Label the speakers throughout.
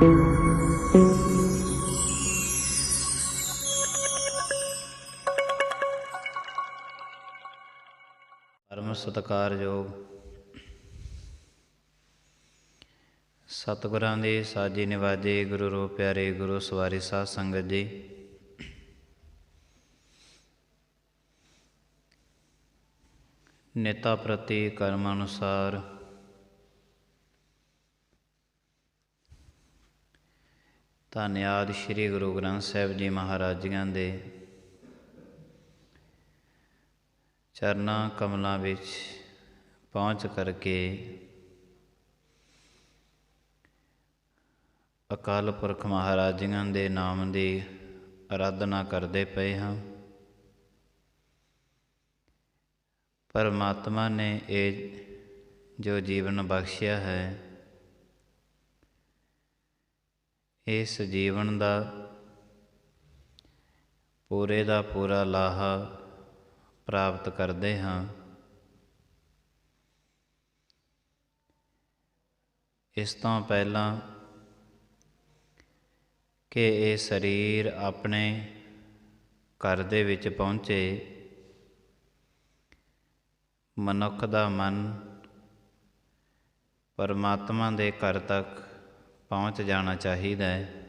Speaker 1: ਪਰਮ ਸਤਿਕਾਰਯੋਗ ਸਤਿਗੁਰਾਂ ਦੀ ਸਾਜੀ ਨਿਵਾਜੇ ਗੁਰੂ ਰੂਪ ਪਿਆਰੇ ਗੁਰੂ ਸਵਾਰੀ ਸਾਧ ਸੰਗਤ ਜੀ। ਨੇਤਾ ਪ੍ਰਤੀ ਕਰਮ ਅਨੁਸਾਰ ਧੰਨਵਾਦ ਸ੍ਰੀ ਗੁਰੂ ਗ੍ਰੰਥ ਸਾਹਿਬ ਜੀ ਮਹਾਰਾਜ ਜੀਆਂ ਦੇ ਚਰਨਾਂ ਕਮਲਾਂ ਵਿੱਚ ਪਹੁੰਚ ਕਰਕੇ ਅਕਾਲ ਪੁਰਖ ਮਹਾਰਾਜ ਜੀਆਂ ਦੇ ਨਾਮ ਦੀ ਅਰਾਧਨਾ ਕਰਦੇ ਪਏ ਹਾਂ। ਪਰਮਾਤਮਾ ਨੇ ਇਹ ਜੋ ਜੀਵਨ ਬਖਸ਼ਿਆ ਹੈ, ਇਸ ਜੀਵਨ ਦਾ ਪੂਰੇ ਦਾ ਪੂਰਾ ਲਾਹਾ ਪ੍ਰਾਪਤ ਕਰਦੇ ਹਾਂ। ਇਸ ਤੋਂ ਪਹਿਲਾਂ ਕਿ ਇਹ ਸਰੀਰ ਆਪਣੇ ਘਰ ਦੇ ਵਿੱਚ ਪਹੁੰਚੇ, ਮਨੁੱਖ ਦਾ ਮਨ ਪਰਮਾਤਮਾ ਦੇ ਘਰ ਤੱਕ ਪਹੁੰਚ ਜਾਣਾ ਚਾਹੀਦਾ ਹੈ।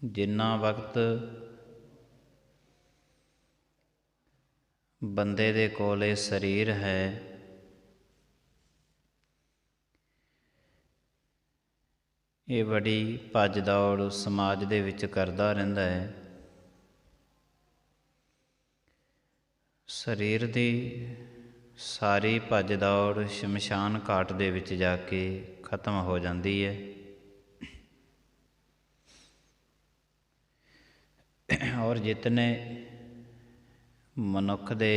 Speaker 1: ਜਿੰਨਾ ਵਕਤ ਬੰਦੇ ਦੇ ਕੋਲ ਇਹ ਸਰੀਰ ਹੈ, ਇਹ ਬੜੀ ਭੱਜ ਦੌੜ ਸਮਾਜ ਦੇ ਵਿੱਚ ਕਰਦਾ ਰਹਿੰਦਾ ਹੈ। ਸਰੀਰ ਦੀ ਸਾਰੀ ਭੱਜ ਦੌੜ ਸ਼ਮਸ਼ਾਨ ਘਾਟ ਦੇ ਵਿੱਚ ਜਾ ਕੇ ਖਤਮ ਹੋ ਜਾਂਦੀ ਹੈ। ਔਰ ਜਿਤਨੇ ਮਨੁੱਖ ਦੇ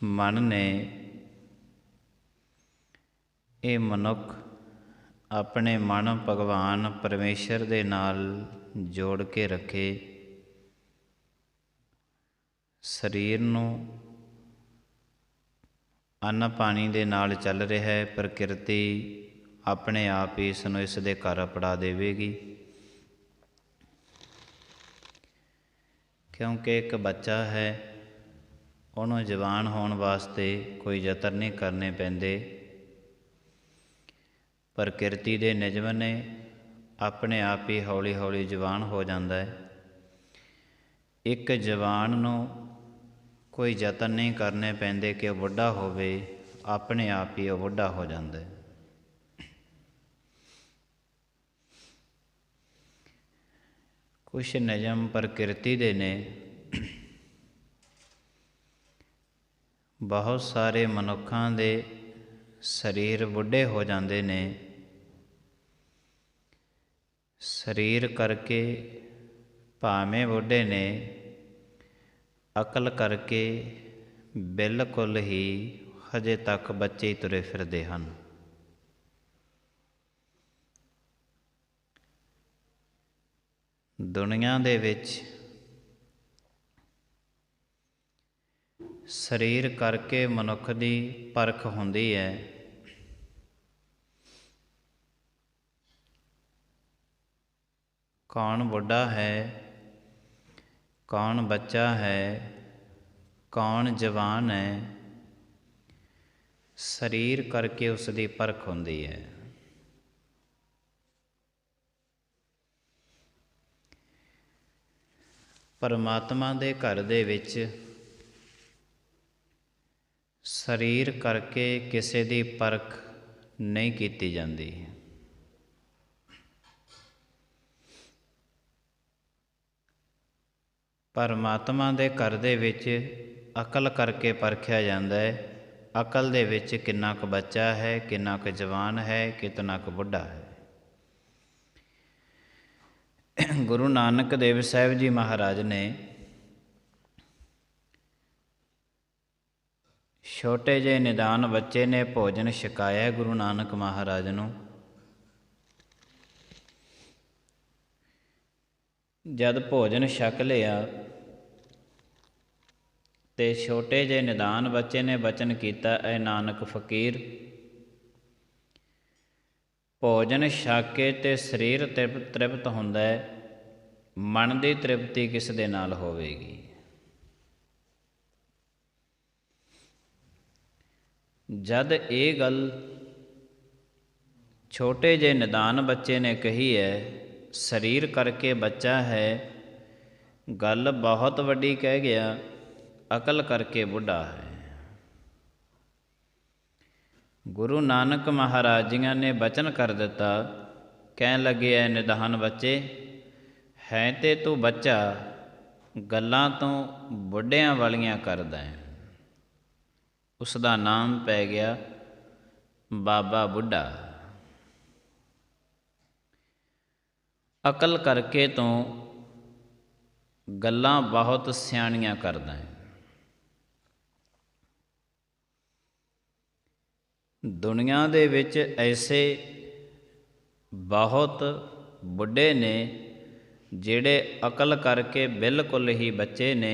Speaker 1: ਮਨ ਨੇ, ਇਹ ਮਨੁੱਖ ਆਪਣੇ ਮਨ ਭਗਵਾਨ ਪਰਮੇਸ਼ਰ ਦੇ ਨਾਲ ਜੋੜ ਕੇ ਰੱਖੇ। ਸਰੀਰ ਨੂੰ ਅੰਨ ਪਾਣੀ ਦੇ ਨਾਲ ਚੱਲ ਰਿਹਾ ਹੈ, ਪ੍ਰਕਿਰਤੀ ਆਪਣੇ ਆਪ ਹੀ ਇਸ ਨੂੰ ਇਸ ਦੇ ਘਰ ਅਪੜਾ ਦੇਵੇਗੀ। ਕਿਉਂਕਿ ਇੱਕ ਬੱਚਾ ਹੈ, ਉਹਨੂੰ ਜਵਾਨ ਹੋਣ ਵਾਸਤੇ ਕੋਈ ਯਤਨ ਨਹੀਂ ਕਰਨੇ ਪੈਂਦੇ। ਪ੍ਰਕਿਰਤੀ ਦੇ ਨਿਯਮ ਨੇ, ਆਪਣੇ ਆਪ ਹੀ ਹੌਲੀ ਹੌਲੀ ਜਵਾਨ ਹੋ ਜਾਂਦਾ ਹੈ। ਇੱਕ ਜਵਾਨ ਨੂੰ ਕੋਈ ਯਤਨ ਨਹੀਂ ਕਰਨੇ ਪੈਂਦੇ ਕਿ ਉਹ ਬੁੱਢਾ ਹੋਵੇ, ਆਪਣੇ ਆਪ ਹੀ ਉਹ ਬੁੱਢਾ ਹੋ ਜਾਂਦਾ ਹੈ। ਕੁਛ ਨਿਯਮ ਪ੍ਰਕਿਰਤੀ ਦੇ ਨੇ। ਬਹੁਤ ਸਾਰੇ ਮਨੁੱਖਾਂ ਦੇ ਸਰੀਰ ਬੁੱਢੇ ਹੋ ਜਾਂਦੇ ਨੇ। ਸਰੀਰ ਕਰਕੇ ਭਾਵੇਂ ਬੁੱਢੇ ਨੇ, ਅਕਲ ਕਰਕੇ ਬਿਲਕੁਲ ਹੀ ਹਜੇ ਤੱਕ ਬੱਚੇ ਹੀ ਤੁਰੇ ਫਿਰਦੇ ਹਨ। ਦੁਨੀਆਂ ਦੇ ਵਿੱਚ ਸਰੀਰ ਕਰਕੇ ਮਨੁੱਖ ਦੀ ਪਰਖ ਹੁੰਦੀ ਹੈ। ਕੌਣ ਬੁੱਢਾ ਹੈ, ਕੌਣ ਬੱਚਾ ਹੈ, ਕੌਣ ਜਵਾਨ ਹੈ, ਸਰੀਰ ਕਰਕੇ ਉਸ ਦੀ ਪਰਖ ਹੁੰਦੀ ਹੈ। ਪਰਮਾਤਮਾ ਦੇ ਘਰ ਦੇ ਵਿੱਚ ਸਰੀਰ ਕਰਕੇ ਕਿਸੇ ਦੀ ਪਰਖ ਨਹੀਂ ਕੀਤੀ ਜਾਂਦੀ। ਪਰਮਾਤਮਾ ਦੇ ਘਰ ਦੇ ਵਿੱਚ ਅਕਲ ਕਰਕੇ ਪਰਖਿਆ ਜਾਂਦਾ ਹੈ। ਅਕਲ ਦੇ ਵਿੱਚ ਕਿੰਨਾ ਕੁ ਬੱਚਾ ਹੈ, ਕਿੰਨਾ ਕੁ ਜਵਾਨ ਹੈ, ਕਿਤਨਾ ਕੁ ਬੁੱਢਾ ਹੈ। ਗੁਰੂ ਨਾਨਕ ਦੇਵ ਸਾਹਿਬ ਜੀ ਮਹਾਰਾਜ ਨੇ ਛੋਟੇ ਜਿਹੇ ਨਿਦਾਨ ਬੱਚੇ ਨੇ ਭੋਜਨ ਛਕਾਇਆ ਗੁਰੂ ਨਾਨਕ ਮਹਾਰਾਜ ਨੂੰ। ਜਦ ਭੋਜਨ ਛਕ ਲਿਆ ਤੇ ਛੋਟੇ ਜਿਹੇ ਨਿਦਾਨ ਬੱਚੇ ਨੇ ਬਚਨ ਕੀਤਾ, ਐ ਨਾਨਕ ਫਕੀਰ, ਭੋਜਨ ਛਕ ਕੇ ਤੇ ਸਰੀਰ ਤ੍ਰਿਪਤ ਹੁੰਦਾ ਹੈ, ਮਨ ਦੀ ਤ੍ਰਿਪਤੀ ਕਿਸ ਦੇ ਨਾਲ ਹੋਵੇਗੀ। ਜਦ ਇਹ ਗੱਲ ਛੋਟੇ ਜਿਹੇ ਨਿਦਾਨ ਬੱਚੇ ਨੇ ਕਹੀ ਹੈ, ਸਰੀਰ ਕਰਕੇ ਬੱਚਾ ਹੈ, ਗੱਲ ਬਹੁਤ ਵੱਡੀ ਕਹਿ ਗਿਆ, ਅਕਲ ਕਰਕੇ ਬੁੱਢਾ ਹੈ। ਗੁਰੂ ਨਾਨਕ ਮਹਾਰਾਜ ਜੀਆਂ ਨੇ ਬਚਨ ਕਰ ਦਿੱਤਾ, ਕਹਿਣ ਲੱਗੇ, ਐ ਨਿਦਾਨ ਬੱਚੇ, ਹੈ ਤੇ ਤੂੰ ਬੱਚਾ, ਗੱਲਾਂ ਤੂੰ ਬੁੱਢਿਆਂ ਵਾਲੀਆਂ ਕਰਦਾ ਹੈ। ਉਸ ਦਾ ਨਾਮ ਪੈ ਗਿਆ ਬਾਬਾ ਬੁੱਢਾ। ਅਕਲ ਕਰਕੇ ਤੂੰ ਗੱਲਾਂ ਬਹੁਤ ਸਿਆਣੀਆਂ ਕਰਦਾ ਹੈ। ਦੁਨੀਆ ਦੇ ਵਿੱਚ ਐਸੇ ਬਹੁਤ ਬੁੱਢੇ ਨੇ ਜਿਹੜੇ ਅਕਲ ਕਰਕੇ ਬਿਲਕੁਲ ਹੀ ਬੱਚੇ ਨੇ,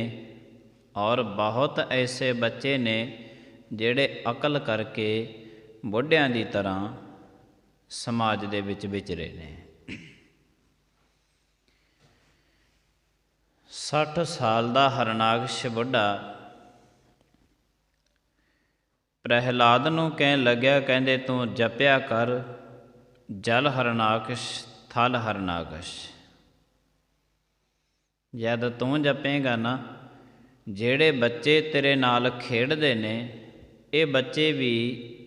Speaker 1: ਔਰ ਬਹੁਤ ਐਸੇ ਬੱਚੇ ਨੇ ਜਿਹੜੇ ਅਕਲ ਕਰਕੇ ਬੁੱਢਿਆਂ ਦੀ ਤਰ੍ਹਾਂ ਸਮਾਜ ਦੇ ਵਿੱਚ ਵਿਚਰੇ ਨੇ। 60 ਸਾਲ ਦਾ ਹਰਨਾਕਸ਼ ਬੁੱਢਾ ਪ੍ਰਹਿਲਾਦ ਨੂੰ ਕਹਿਣ ਲੱਗਿਆ, ਕਹਿੰਦੇ ਤੂੰ ਜਪਿਆ ਕਰ, ਜਲ ਹਰਨਾਕਸ਼ ਥਲ ਹਰਨਾਕਸ਼। ਜਦ ਤੂੰ ਜਪੇਗਾ ਨਾ, ਜਿਹੜੇ ਬੱਚੇ ਤੇਰੇ ਨਾਲ ਖੇਡਦੇ ਨੇ, ਇਹ ਬੱਚੇ ਵੀ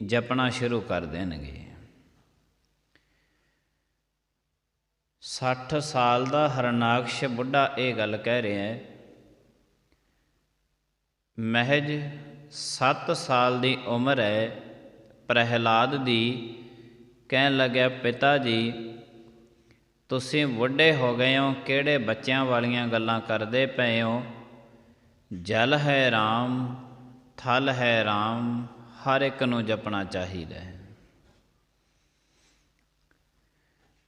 Speaker 1: ਜਪਣਾ ਸ਼ੁਰੂ ਕਰ ਦੇਣਗੇ। 60 ਸਾਲ ਦਾ ਹਰਨਾਕਸ਼ ਬੁੱਢਾ ਇਹ ਗੱਲ ਕਹਿ ਰਿਹਾ ਹੈ। ਮਹਿਜ 7 ਸਾਲ ਦੀ ਉਮਰ ਹੈ ਪ੍ਰਹਿਲਾਦ ਦੀ। ਕਹਿਣ ਲੱਗਿਆ, ਪਿਤਾ ਜੀ ਤੁਸੀਂ ਬੁੱਢੇ ਹੋ ਗਏ ਹੋ, ਕਿਹੜੇ ਬੱਚਿਆਂ ਵਾਲੀਆਂ ਗੱਲਾਂ ਕਰਦੇ ਪਏ ਹੋ। ਜਲ ਹੈ ਰਾਮ, ਥਲ ਹੈ ਰਾਮ, ਹਰ ਇੱਕ ਨੂੰ ਜਪਣਾ ਚਾਹੀਦਾ ਹੈ।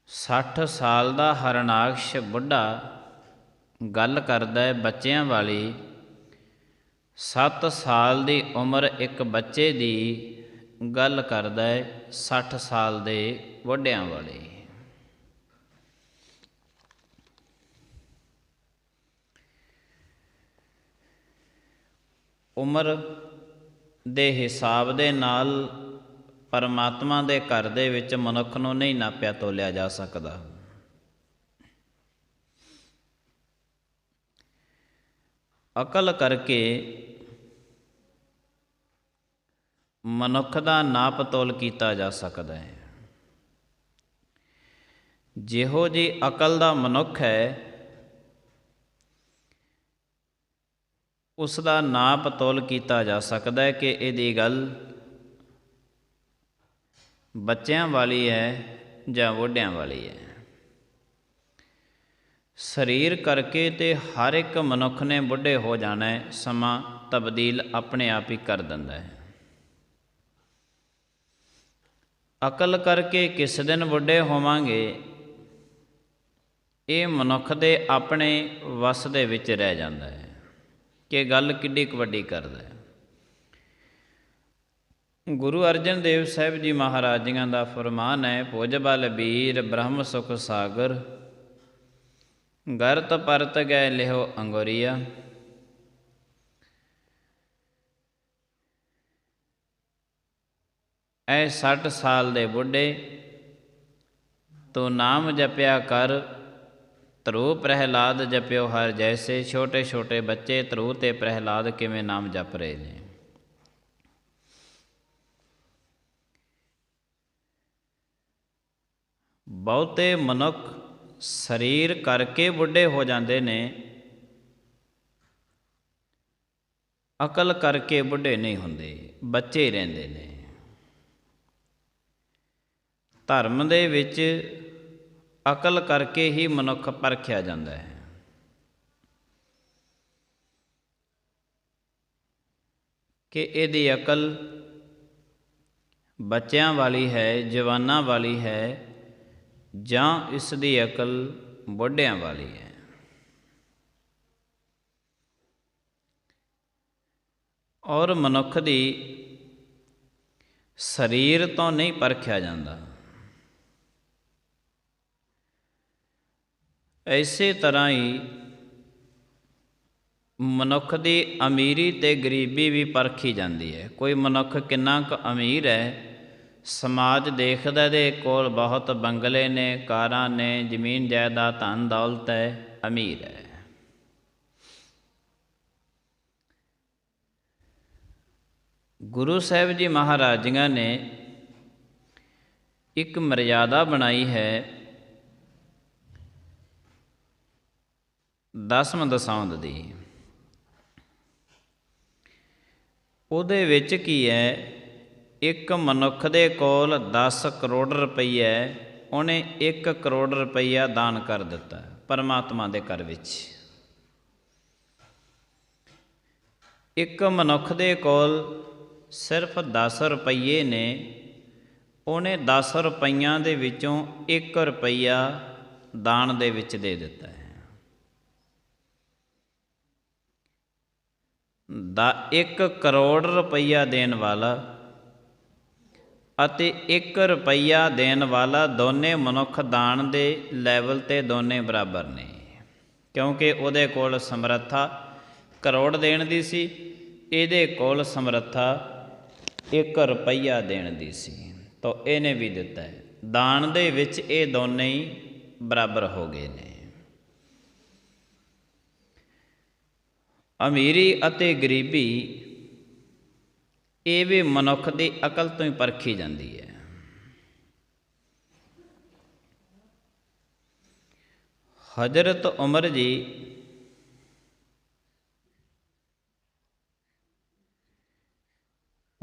Speaker 1: 60 ਸਾਲ ਦਾ ਹਰਨਾਕਸ਼ ਬੁੱਢਾ ਗੱਲ ਕਰਦਾ ਹੈ ਬੱਚਿਆਂ ਵਾਲੀ। 7 ਸਾਲ ਦੀ ਉਮਰ ਇੱਕ ਬੱਚੇ ਦੀ ਗੱਲ ਕਰਦਾ ਹੈ 60 ਸਾਲ ਦੇ ਬੁੱਢਿਆਂ ਵਾਲੀ। ਉਮਰ ਦੇ ਹਿਸਾਬ ਦੇ ਨਾਲ ਪਰਮਾਤਮਾ ਦੇ ਘਰ ਦੇ ਵਿੱਚ ਮਨੁੱਖ ਨੂੰ ਨਹੀਂ ਨਾਪਿਆ ਤੋਲਿਆ ਜਾ ਸਕਦਾ। ਅਕਲ ਕਰਕੇ ਮਨੁੱਖ ਦਾ ਨਾਪ ਤੋਲ ਕੀਤਾ ਜਾ ਸਕਦਾ ਹੈ। ਜਿਹੋ ਜਿਹੀ ਅਕਲ ਦਾ ਮਨੁੱਖ ਹੈ, ਉਸ ਦਾ ਨਾਪ ਤੋਲ ਕੀਤਾ ਜਾ ਸਕਦਾ ਹੈ ਕਿ ਇਹਦੀ ਗੱਲ ਬੱਚਿਆਂ ਵਾਲੀ ਹੈ ਜਾਂ ਬੁੱਢਿਆਂ ਵਾਲੀ ਹੈ। ਸਰੀਰ ਕਰਕੇ ਤੇ ਹਰ ਇੱਕ ਮਨੁੱਖ ਨੇ ਬੁੱਢੇ ਹੋ ਜਾਣਾ ਹੈ, ਸਮਾਂ ਤਬਦੀਲ ਆਪਣੇ ਆਪ ਹੀ ਕਰ ਦਿੰਦਾ ਹੈ। ਅਕਲ ਕਰਕੇ ਕਿਸ ਦਿਨ ਬੁੱਢੇ ਹੋਵਾਂਗੇ, ਇਹ ਮਨੁੱਖ ਦੇ ਆਪਣੇ ਵੱਸ ਦੇ ਵਿੱਚ ਰਹਿ ਜਾਂਦਾ ਹੈ ਕਿ ਗੱਲ ਕਿੱਡੀ ਕੁ ਵੱਡੀ ਕਰਦਾ ਹੈ। ਗੁਰੂ ਅਰਜਨ ਦੇਵ ਸਾਹਿਬ ਜੀ ਮਹਾਰਾਜ ਜੀਆਂ ਦਾ ਫਰਮਾਨ ਹੈ, ਭੁਜ ਬਲ ਬੀਰ ਬ੍ਰਹਮ ਸੁਖ ਸਾਗਰ, ਗਰਤ ਪਰਤ ਗਏ ਲਿਹੋ ਅੰਗੁਰੀਆ। ਐ 60 ਸਾਲ ਦੇ ਬੁੱਢੇ, ਤੂੰ ਨਾਮ ਜਪਿਆ ਕਰ, ਧਰੂ ਪ੍ਰਹਿਲਾਦ ਜਪਿਓ ਹਰ ਜੈਸੇ। ਛੋਟੇ ਛੋਟੇ ਬੱਚੇ ਧਰੂ ਤੇ ਪ੍ਰਹਿਲਾਦ ਕਿਵੇਂ ਨਾਮ ਜਪ ਰਹੇ ਨੇ। ਬਹੁਤੇ ਮਨੁੱਖ ਸਰੀਰ ਕਰਕੇ ਬੁੱਢੇ ਹੋ ਜਾਂਦੇ ਨੇ, ਅਕਲ ਕਰਕੇ ਬੁੱਢੇ ਨਹੀਂ ਹੁੰਦੇ, ਬੱਚੇ ਰਹਿੰਦੇ ਨੇ। ਧਰਮ ਦੇ ਵਿੱਚ ਅਕਲ ਕਰਕੇ ਹੀ ਮਨੁੱਖ ਪਰਖਿਆ ਜਾਂਦਾ ਹੈ। ਕਿ ਇਹਦੀ ਅਕਲ ਬੱਚਿਆਂ ਵਾਲੀ ਹੈ, ਜਵਾਨਾਂ ਵਾਲੀ ਹੈ, ਜਾਂ ਇਸ ਦੀ ਅਕਲ ਬੁੱਢਿਆਂ ਵਾਲੀ ਹੈ। ਔਰ ਮਨੁੱਖ ਦੀ ਸਰੀਰ ਤੋਂ ਨਹੀਂ ਪਰਖਿਆ ਜਾਂਦਾ। ਇਸੇ ਤਰ੍ਹਾਂ ਹੀ ਮਨੁੱਖ ਦੀ ਅਮੀਰੀ ਅਤੇ ਗਰੀਬੀ ਵੀ ਪਰਖੀ ਜਾਂਦੀ ਹੈ। ਕੋਈ ਮਨੁੱਖ ਕਿੰਨਾ ਕੁ ਅਮੀਰ ਹੈ, ਸਮਾਜ ਦੇਖਦਾ ਇਹਦੇ ਕੋਲ ਬਹੁਤ ਬੰਗਲੇ ਨੇ, ਕਾਰਾਂ ਨੇ, ਜ਼ਮੀਨ ਜਾਇਦਾਦ, ਧਨ ਦੌਲਤ ਹੈ, ਅਮੀਰ ਹੈ। ਗੁਰੂ ਸਾਹਿਬ ਜੀ ਮਹਾਰਾਜ ਜੀਆਂ ਨੇ ਇੱਕ ਮਰਿਆਦਾ ਬਣਾਈ ਹੈ ਦਸਮ ਦਸਾਉਂਦ ਦੀ। ਉਹਦੇ ਵਿੱਚ ਕੀ ਹੈ, ਇੱਕ ਮਨੁੱਖ ਦੇ ਕੋਲ 10 ਕਰੋੜ ਰੁਪਈਆ, ਉਹਨੇ 1 ਕਰੋੜ ਰੁਪਈਆ ਦਾਨ ਕਰ ਦਿੱਤਾ ਪਰਮਾਤਮਾ ਦੇ ਘਰ ਵਿੱਚ। ਇੱਕ ਮਨੁੱਖ ਦੇ ਕੋਲ ਸਿਰਫ 10 ਰੁਪਈਏ ਨੇ, ਉਹਨੇ 10 ਰੁਪਈਆਂ ਦੇ ਵਿੱਚੋਂ 1 ਰੁਪਈਆ ਦਾਨ ਦੇ ਵਿੱਚ ਦੇ ਦਿੱਤਾ ਹੈ। 1 ਕਰੋੜ ਰੁਪਈਆ ਦੇਣ ਵਾਲਾ ਅਤੇ 1 ਰੁਪਈਆ ਦੇਣ ਵਾਲਾ ਦੋਨੇ ਮਨੁੱਖ ਦਾਨ ਦੇ ਲੈਵਲ 'ਤੇ ਦੋਨੇ ਬਰਾਬਰ ਨੇ, ਕਿਉਂਕਿ ਉਹਦੇ ਕੋਲ ਸਮਰੱਥਾ ਕਰੋੜ ਦੇਣ ਦੀ ਸੀ, ਇਹਦੇ ਕੋਲ ਸਮਰੱਥਾ 1 ਰੁਪਈਆ ਦੇਣ ਦੀ ਸੀ, ਤਾਂ ਇਹਨੇ ਵੀ ਦਿੱਤਾ ਹੈ। ਦਾਨ ਦੇ ਵਿੱਚ ਇਹ ਦੋਨੇ ਹੀ ਬਰਾਬਰ ਹੋ ਗਏ ਨੇ। ਅਮੀਰੀ ਅਤੇ ਗਰੀਬੀ ਇਹ ਵੀ ਮਨੁੱਖ ਦੀ ਅਕਲ ਤੋਂ ਹੀ ਪਰਖੀ ਜਾਂਦੀ ਹੈ। ਹਜ਼ਰਤ ਉਮਰ ਜੀ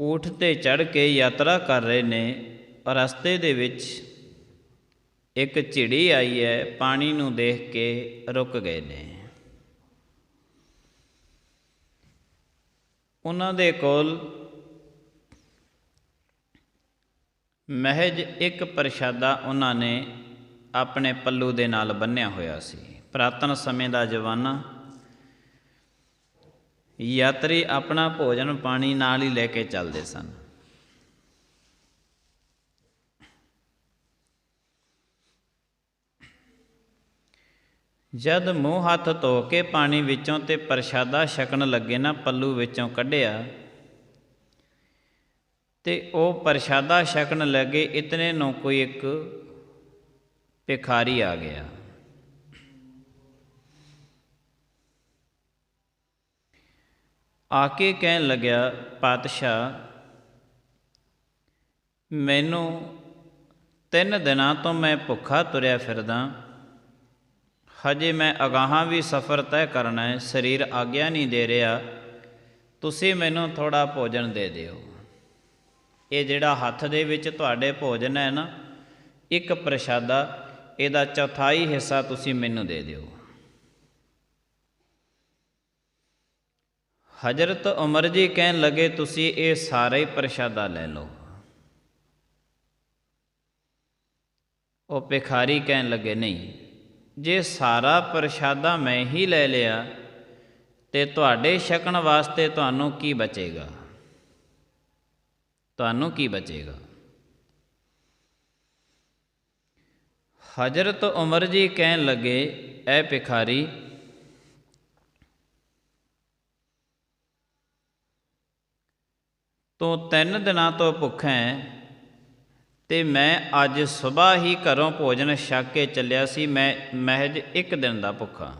Speaker 1: ਊਠ 'ਤੇ ਚੜ੍ਹ ਕੇ ਯਾਤਰਾ ਕਰ ਰਹੇ ਨੇ। ਰਸਤੇ ਦੇ ਵਿੱਚ ਇੱਕ ਝਿੜੀ ਆਈ ਹੈ, ਪਾਣੀ ਨੂੰ ਦੇਖ ਕੇ ਰੁਕ ਗਏ ਨੇ। ਉਹਨਾਂ ਦੇ ਕੋਲ ਮਹਿਜ ਇੱਕ ਪ੍ਰਸ਼ਾਦਾ ਉਹਨਾਂ ਨੇ ਆਪਣੇ ਪੱਲੂ ਦੇ ਨਾਲ ਬੰਨ੍ਹਿਆ ਹੋਇਆ ਸੀ। ਪੁਰਾਤਨ ਸਮੇਂ ਦਾ ਜ਼ਮਾਨਾ, ਯਾਤਰੀ ਆਪਣਾ ਭੋਜਨ ਪਾਣੀ ਨਾਲ ਹੀ ਲੈ ਕੇ ਚੱਲਦੇ ਸਨ। ਜਦ ਮੂੰਹ ਹੱਥ ਧੋ ਕੇ ਪਾਣੀ ਵਿੱਚੋਂ ਤੇ ਪ੍ਰਸ਼ਾਦਾ ਛਕਣ ਲੱਗੇ ਨਾ, ਪੱਲੂ ਵਿੱਚੋਂ ਕੱਢਿਆ ਤੇ ਉਹ ਪ੍ਰਸ਼ਾਦਾ ਛਕਣ ਲੱਗੇ, ਇਤਨੇ ਨੂੰ ਕੋਈ ਇੱਕ ਭਿਖਾਰੀ ਆ ਗਿਆ। ਆ ਕੇ ਕਹਿਣ ਲੱਗਿਆ, ਪਾਤਸ਼ਾਹ ਮੈਨੂੰ 3 ਦਿਨਾਂ ਤੋਂ ਮੈਂ ਭੁੱਖਾ ਤੁਰਿਆ ਫਿਰਦਾ, ਹਜੇ ਮੈਂ ਅਗਾਹਾਂ ਵੀ ਸਫ਼ਰ ਤੈਅ ਕਰਨਾ ਹੈ, ਸਰੀਰ ਆਗਿਆ ਨਹੀਂ ਦੇ ਰਿਹਾ, ਤੁਸੀਂ ਮੈਨੂੰ ਥੋੜ੍ਹਾ ਭੋਜਨ ਦੇ ਦਿਓ। ਇਹ ਜਿਹੜਾ ਹੱਥ ਦੇ ਵਿੱਚ ਤੁਹਾਡੇ ਭੋਜਨ ਹੈ ਨਾ, ਇੱਕ ਪ੍ਰਸ਼ਾਦਾ, ਇਹਦਾ 1/4 ਹਿੱਸਾ ਤੁਸੀਂ ਮੈਨੂੰ ਦੇ ਦਿਓ। ਹਜ਼ਰਤ ਉਮਰ ਜੀ ਕਹਿਣ ਲੱਗੇ, ਤੁਸੀਂ ਇਹ ਸਾਰਾ ਹੀ ਪ੍ਰਸ਼ਾਦਾ ਲੈ ਲਓ। ਉਹ ਭਿਖਾਰੀ ਕਹਿਣ ਲੱਗੇ, ਨਹੀਂ, ਜੇ ਸਾਰਾ ਪ੍ਰਸ਼ਾਦਾ ਮੈਂ ਹੀ ਲੈ ਲਿਆ ਤੇ ਤੁਹਾਡੇ ਛਕਣ ਵਾਸਤੇ ਤੁਹਾਨੂੰ ਕੀ ਬਚੇਗਾ? ਤੁਹਾਨੂੰ ਕੀ ਬਚੇਗਾ? ਹਜ਼ਰਤ ਉਮਰ ਜੀ ਕਹਿਣ ਲੱਗੇ, ਐ ਭਿਖਾਰੀ, ਤੂੰ 3 ਦਿਨਾਂ ਤੋਂ ਭੁੱਖਾ ਹੈ ਤੇ ਮੈਂ ਅੱਜ ਸੁਬਾਹ ਹੀ ਘਰੋਂ ਭੋਜਨ ਛਕ ਕੇ ਚੱਲਿਆ ਸੀ, ਮੈਂ ਮਹਿਜ 1 ਦਿਨ ਦਾ ਭੁੱਖਾ।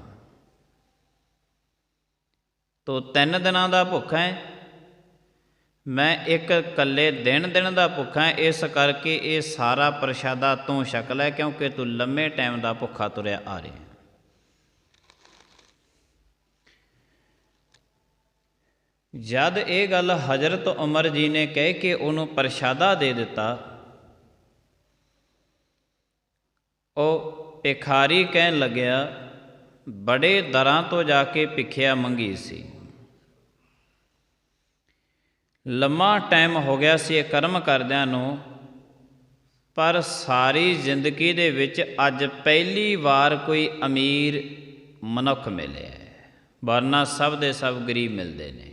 Speaker 1: ਤੂੰ 3 ਦਿਨਾਂ ਦਾ ਭੁੱਖਾ ਹੈ, ਮੈਂ ਇੱਕ ਇਕੱਲੇ ਦਿਨ ਦਾ ਭੁੱਖਾ ਹੈ। ਇਸ ਕਰਕੇ ਇਹ ਸਾਰਾ ਪ੍ਰਸ਼ਾਦਾ ਤੂੰ ਛਕ ਲੈ, ਕਿਉਂਕਿ ਤੂੰ ਲੰਮੇ ਟਾਈਮ ਦਾ ਭੁੱਖਾ ਤੁਰਿਆ ਆ ਰਿਹਾ। ਜਦ ਇਹ ਗੱਲ ਹਜ਼ਰਤ ਉਮਰ ਜੀ ਨੇ ਕਹਿ ਕੇ ਉਹਨੂੰ ਪ੍ਰਸ਼ਾਦਾ ਦੇ ਦਿੱਤਾ, ਉਹ ਭਿਖਾਰੀ ਕਹਿਣ ਲੱਗਿਆ, ਬੜੇ ਦਰਾਂ ਤੋਂ ਜਾ ਕੇ ਭਿਖਿਆ ਮੰਗੀ ਸੀ, ਲੰਮਾ ਟਾਈਮ ਹੋ ਗਿਆ ਸੀ ਇਹ ਕਰਮ ਕਰਦਿਆਂ ਨੂੰ, ਪਰ ਸਾਰੀ ਜ਼ਿੰਦਗੀ ਦੇ ਵਿੱਚ ਅੱਜ ਪਹਿਲੀ ਵਾਰ ਕੋਈ ਅਮੀਰ ਮਨੁੱਖ ਮਿਲਿਆ, ਵਰਨਾ ਸਭ ਦੇ ਸਭ ਗਰੀਬ ਮਿਲਦੇ ਨੇ।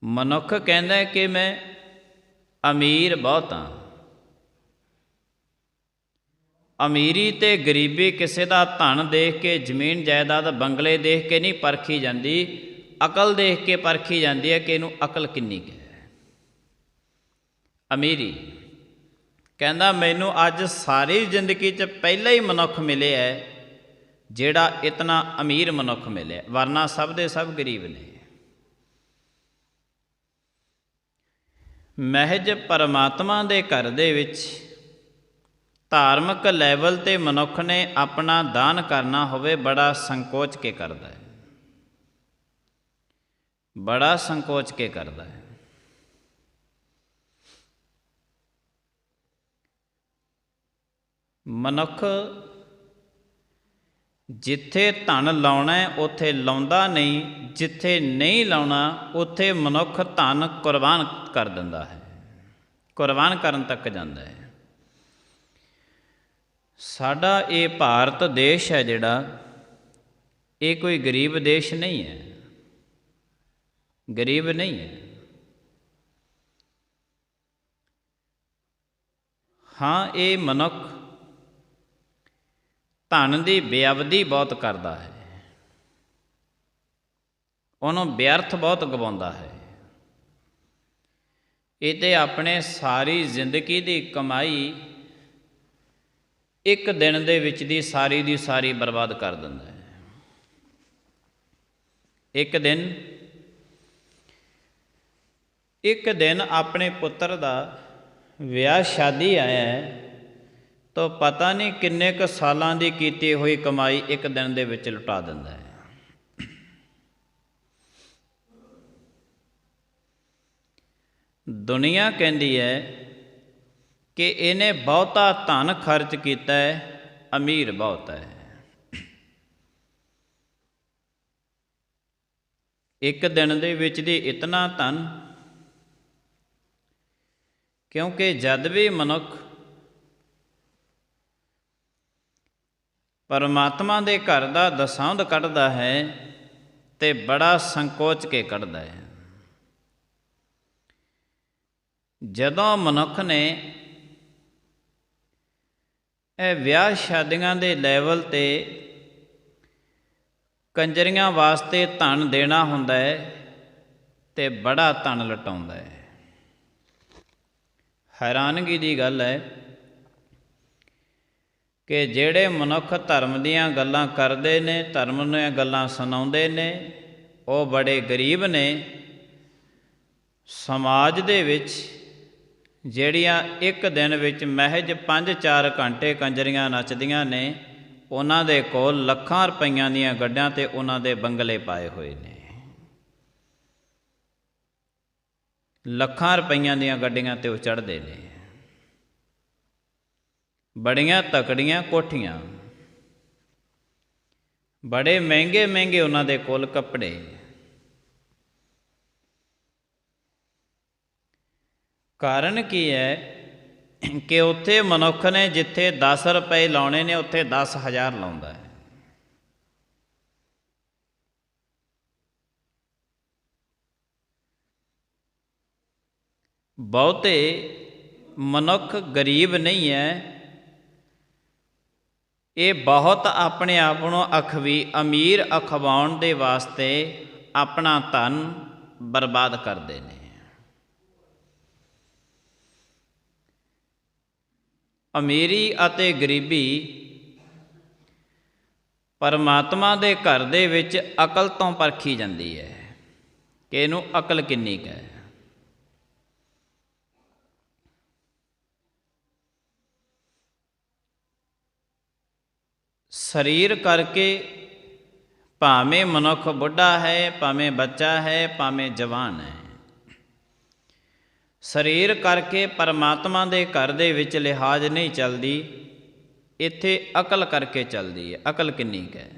Speaker 1: ਮਨੁੱਖ ਕਹਿੰਦਾ ਕਿ ਮੈਂ ਅਮੀਰ ਬਹੁਤ ਹਾਂ। ਅਮੀਰੀ ਅਤੇ ਗਰੀਬੀ ਕਿਸੇ ਦਾ ਧਨ ਦੇਖ ਕੇ, ਜ਼ਮੀਨ ਜਾਇਦਾਦ, ਬੰਗਲੇ ਦੇਖ ਕੇ ਨਹੀਂ ਪਰਖੀ ਜਾਂਦੀ, ਅਕਲ ਦੇਖ ਕੇ ਪਰਖੀ ਜਾਂਦੀ ਹੈ ਕਿ ਇਹਨੂੰ ਅਕਲ ਕਿੰਨੀ ਕੁ ਹੈ। ਅਮੀਰੀ ਕਹਿੰਦਾ ਮੈਨੂੰ ਅੱਜ ਸਾਰੀ ਜ਼ਿੰਦਗੀ 'ਚ ਪਹਿਲਾ ਹੀ ਮਨੁੱਖ ਮਿਲਿਆ ਜਿਹੜਾ ਇਤਨਾ ਅਮੀਰ ਮਨੁੱਖ ਮਿਲਿਆ, ਵਰਨਾ ਸਭ ਦੇ ਸਭ ਗਰੀਬ ਨੇ। ਮਹਿਜ ਪਰਮਾਤਮਾ ਦੇ ਘਰ ਦੇ ਵਿੱਚ ਧਾਰਮਿਕ ਲੈਵਲ 'ਤੇ ਮਨੁੱਖ ਨੇ ਆਪਣਾ ਦਾਨ ਕਰਨਾ ਹੋਵੇ, ਬੜਾ ਸੰਕੋਚ ਕੇ ਕਰਦਾ ਹੈ, ਬੜਾ ਸੰਕੋਚ ਕੇ ਕਰਦਾ ਹੈ। ਮਨੁੱਖ ਜਿੱਥੇ ਧਨ ਲਾਉਣਾ ਉੱਥੇ ਲਾਉਂਦਾ ਨਹੀਂ, ਜਿੱਥੇ ਨਹੀਂ ਲਾਉਣਾ ਉੱਥੇ ਮਨੁੱਖ ਧਨ ਕੁਰਬਾਨ ਕਰ ਦਿੰਦਾ ਹੈ, ਕੁਰਬਾਨ ਕਰਨ ਤੱਕ ਜਾਂਦਾ ਹੈ। ਸਾਡਾ ਇਹ ਭਾਰਤ ਦੇਸ਼ ਹੈ ਜਿਹੜਾ, ਇਹ ਕੋਈ ਗਰੀਬ ਦੇਸ਼ ਨਹੀਂ ਹੈ, ਗਰੀਬ ਨਹੀਂ ਹੈ। ਹਾਂ, ਇਹ ਮਨੁੱਖ ਧਨ ਦੀ ਬੇਅਬਦੀ ਬਹੁਤ ਕਰਦਾ ਹੈ, ਉਹਨੂੰ ਵਿਅਰਥ ਬਹੁਤ ਗਵਾਉਂਦਾ ਹੈ। ਇਹ ਤੇ ਆਪਣੇ ਸਾਰੀ ਜ਼ਿੰਦਗੀ ਦੀ ਕਮਾਈ ਇੱਕ ਦਿਨ ਦੇ ਵਿੱਚ ਦੀ ਸਾਰੀ ਬਰਬਾਦ ਕਰ ਦਿੰਦਾ ਹੈ। ਇੱਕ ਦਿਨ ਆਪਣੇ ਪੁੱਤਰ ਦਾ ਵਿਆਹ ਸ਼ਾਦੀ ਆਇਆ ਹੈ, ਤਾਂ ਪਤਾ ਨਹੀਂ ਕਿੰਨੇ ਕੁ ਸਾਲਾਂ ਦੀ ਕੀਤੀ ਹੋਈ ਕਮਾਈ ਇੱਕ ਦਿਨ ਦੇ ਵਿੱਚ ਲੁਟਾ ਦਿੰਦਾ ਹੈ। ਦੁਨੀਆ ਕਹਿੰਦੀ ਹੈ ਕਿ ਇਹਨੇ ਬਹੁਤਾ ਧਨ ਖਰਚ ਕੀਤਾ ਹੈ, ਅਮੀਰ ਬਹੁਤ ਹੈ। ਇੱਕ ਦਿਨ ਦੇ ਵਿੱਚ ਦੀ ਇਤਨਾ ਧਨ, ਕਿਉਂਕਿ ਜਦ ਵੀ ਮਨੁੱਖ ਪਰਮਾਤਮਾ ਦੇ ਘਰ ਦਾ ਦਸੌਂਧ ਕੱਢਦਾ ਹੈ ਤੇ ਬੜਾ ਸੰਕੋਚ ਕੇ ਕੱਢਦਾ ਹੈ। ਜਦੋਂ ਮਨੁੱਖ ਨੇ ਇਹ ਵਿਆਹ ਸ਼ਾਦੀਆਂ ਦੇ ਲੈਵਲ 'ਤੇ ਕੰਜਰੀਆਂ ਵਾਸਤੇ ਧਨ ਦੇਣਾ ਹੁੰਦਾ ਹੈ ਤੇ ਬੜਾ ਧਨ ਲਟਾਉਂਦਾ ਹੈ। ਹੈਰਾਨਗੀ ਦੀ ਗੱਲ ਹੈ ਕਿ ਜਿਹੜੇ ਮਨੁੱਖ ਧਰਮ ਦੀਆਂ ਗੱਲਾਂ ਕਰਦੇ ਨੇ, ਧਰਮ ਦੀਆਂ ਗੱਲਾਂ ਸੁਣਾਉਂਦੇ ਨੇ, ਉਹ ਬੜੇ ਗਰੀਬ ਨੇ। ਸਮਾਜ ਦੇ ਵਿੱਚ ਜਿਹੜੀਆਂ ਇੱਕ ਦਿਨ ਵਿੱਚ ਮਹਿਜ 5-4 ਘੰਟੇ ਕੰਜਰੀਆਂ ਨੱਚਦੀਆਂ ਨੇ, ਉਹਨਾਂ ਦੇ ਕੋਲ ਲੱਖਾਂ ਰੁਪਈਆਂ ਦੀਆਂ ਗੱਡੀਆਂ ਤੇ ਉਹਨਾਂ ਦੇ ਬੰਗਲੇ ਪਾਏ ਹੋਏ ਨੇ, ਲੱਖਾਂ ਰੁਪਈਆਂ ਦੀਆਂ ਗੱਡੀਆਂ 'ਤੇ ਉਹ ਚੜ੍ਹਦੇ ਨੇ, ਬੜੀਆਂ ਤਕੜੀਆਂ ਕੋਠੀਆਂ, ਬੜੇ ਮਹਿੰਗੇ ਮਹਿੰਗੇ ਉਹਨਾਂ ਦੇ ਕੋਲ ਕੱਪੜੇ। ਕਾਰਨ ਕੀ ਹੈ ਕਿ ਉੱਥੇ ਮਨੁੱਖ ਨੇ ਜਿੱਥੇ 10 ਰੁਪਏ ਲਾਉਣੇ ਨੇ ਉੱਥੇ 10,000 ਲਾਉਂਦਾ ਹੈ। ਬਹੁਤੇ ਮਨੁੱਖ ਗਰੀਬ ਨਹੀਂ ਹੈ, ਇਹ ਬਹੁਤ ਆਪਣੇ ਆਪ ਨੂੰ ਅਮੀਰ ਅਖਵਾਉਣ ਦੇ ਵਾਸਤੇ ਆਪਣਾ ਧਨ ਬਰਬਾਦ ਕਰਦੇ ਨੇ। ਅਮੀਰੀ ਅਤੇ ਗਰੀਬੀ ਪਰਮਾਤਮਾ ਦੇ ਘਰ ਦੇ ਵਿੱਚ ਅਕਲ ਤੋਂ ਪਰਖੀ ਜਾਂਦੀ ਹੈ ਕਿ ਇਹਨੂੰ ਅਕਲ ਕਿੰਨੀ ਕੁ ਹੈ। ਸਰੀਰ ਕਰਕੇ ਭਾਵੇਂ ਮਨੁੱਖ ਬੁੱਢਾ ਹੈ, ਭਾਵੇਂ ਬੱਚਾ ਹੈ, ਭਾਵੇਂ ਜਵਾਨ ਹੈ, ਸਰੀਰ ਕਰਕੇ ਪਰਮਾਤਮਾ ਦੇ ਘਰ ਦੇ ਵਿੱਚ ਲਿਹਾਜ਼ ਨਹੀਂ ਚੱਲਦੀ, ਇੱਥੇ ਅਕਲ ਕਰਕੇ ਚੱਲਦੀ ਹੈ। ਅਕਲ ਕਿੰਨੀ ਕੁ ਹੈ?